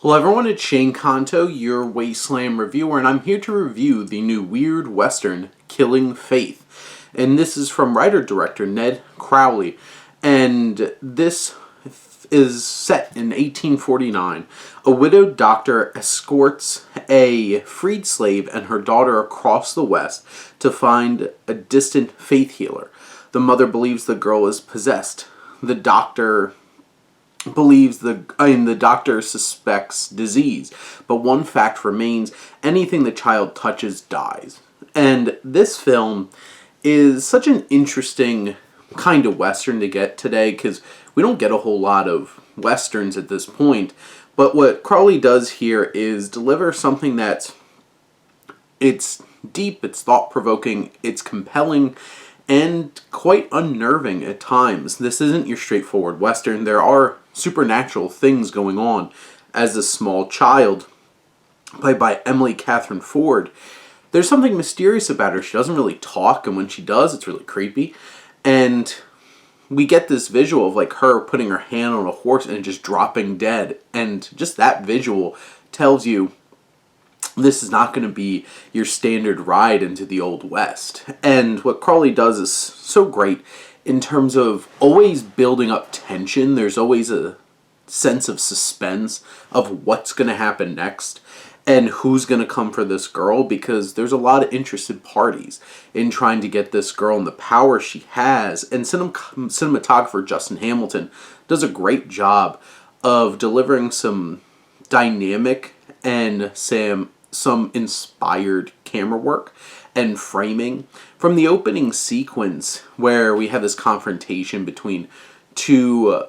Hello everyone, it's Shane Kanto, your Wasteland reviewer, and I'm here to review the new weird western, Killing Faith. And this is from writer-director Ned Crowley, and this is set in 1849. A widowed doctor escorts a freed slave and her daughter across the west to find a distant faith healer. The mother believes the girl is possessed. The doctor suspects disease, but one fact remains: anything the child touches dies. And this film is such an interesting kind of western to get today, because we don't get a whole lot of westerns at this point. But what Crowley does here is deliver something that's deep, it's thought-provoking, it's compelling, and quite unnerving at times. This isn't your straightforward western. There are supernatural things going on. As a small child, played by Emily Catherine Ford, there's something mysterious about her. She doesn't really talk, and when she does, it's really creepy. And we get this visual of like her putting her hand on a horse and just dropping dead. And just that visual tells you this is not going to be your standard ride into the Old West. And what Crowley does is so great in terms of always building up tension. There's always a sense of suspense of what's going to happen next and who's going to come for this girl, because there's a lot of interested parties in trying to get this girl and the power she has. And cinematographer Justin Hamilton does a great job of delivering some dynamic and some inspired camera work and framing. From the opening sequence where we have this confrontation between two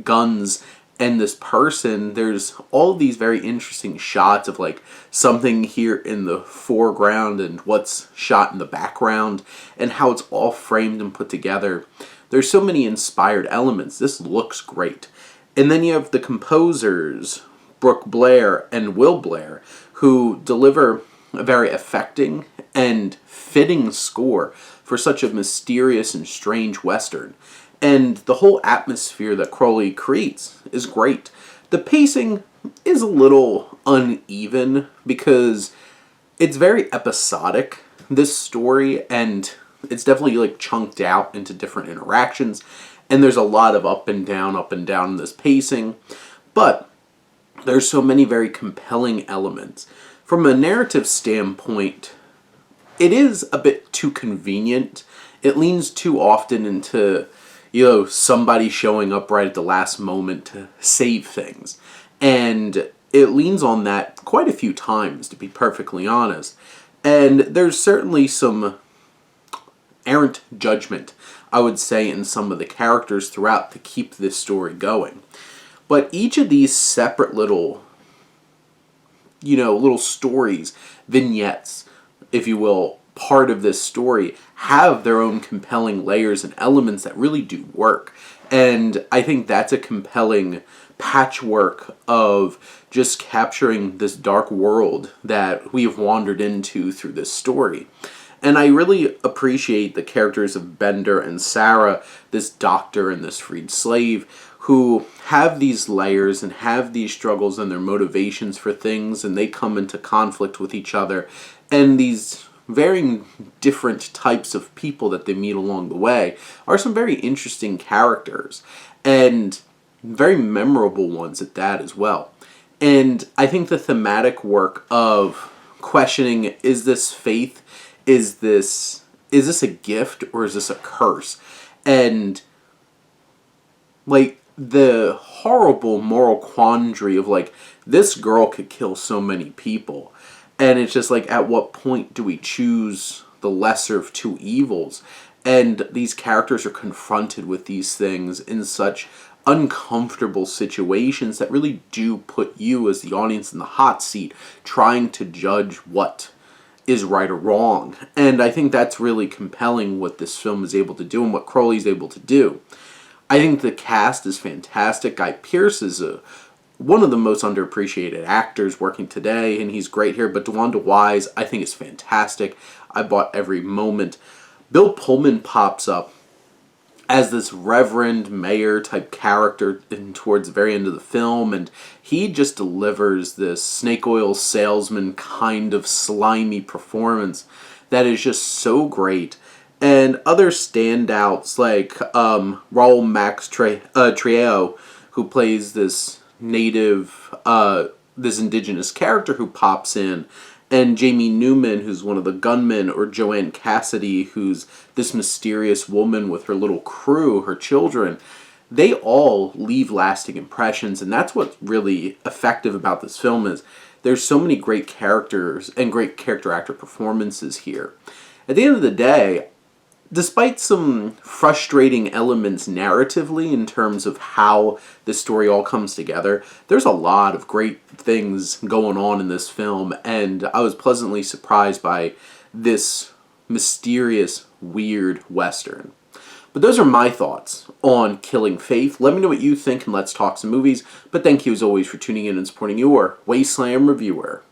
guns and this person, there's all these very interesting shots of like something here in the foreground and what's shot in the background and how it's all framed and put together. There's so many inspired elements. This looks great. And then you have the composers, Brooke Blair and Will Blair, who deliver a very affecting and fitting score for such a mysterious and strange western. And the whole atmosphere that Crowley creates is great. The pacing is a little uneven because it's very episodic, this story, and it's definitely like chunked out into different interactions, and there's a lot of up and down in this pacing. But there's so many very compelling elements. From a narrative standpoint, it is a bit too convenient. It leans too often into, somebody showing up right at the last moment to save things. And it leans on that quite a few times, to be perfectly honest. And there's certainly some errant judgment, I would say, in some of the characters throughout to keep this story going. But each of these separate little stories, vignettes, if you will, part of this story, have their own compelling layers and elements that really do work. And I think that's a compelling patchwork of just capturing this dark world that we have wandered into through this story. And I really appreciate the characters of Bender and Sarah, this doctor and this freed slave, who have these layers and have these struggles and their motivations for things, and they come into conflict with each other. And these varying different types of people that they meet along the way are some very interesting characters, and very memorable ones at that as well. And I think the thematic work of questioning, is this faith? Is this a gift, or is this a curse? And like the horrible moral quandary of like, this girl could kill so many people, and it's just like, at what point do we choose the lesser of two evils? And these characters are confronted with these things in such uncomfortable situations that really do put you as the audience in the hot seat, trying to judge what is right or wrong. And I think that's really compelling what this film is able to do and what Crowley's able to do. I think the cast is fantastic. Guy Pearce is one of the most underappreciated actors working today, and he's great here. But DeWanda Wise, I think, is fantastic. I bought every moment. Bill Pullman pops up as this reverend mayor type character towards the very end of the film, and he just delivers this snake oil salesman kind of slimy performance that is just so great. And other standouts like Raul Trieo, who plays this native, this indigenous character who pops in, and Jamie Newman, who's one of the gunmen, or Joanne Cassidy, who's this mysterious woman with her little crew, her children. They all leave lasting impressions, and that's what's really effective about this film is there's so many great characters and great character actor performances here. At the end of the day, despite some frustrating elements narratively in terms of how this story all comes together, there's a lot of great things going on in this film, and I was pleasantly surprised by this mysterious, weird Western. But those are my thoughts on Killing Faith. Let me know what you think, and let's talk some movies. But thank you as always for tuning in and supporting your Wasteland reviewer.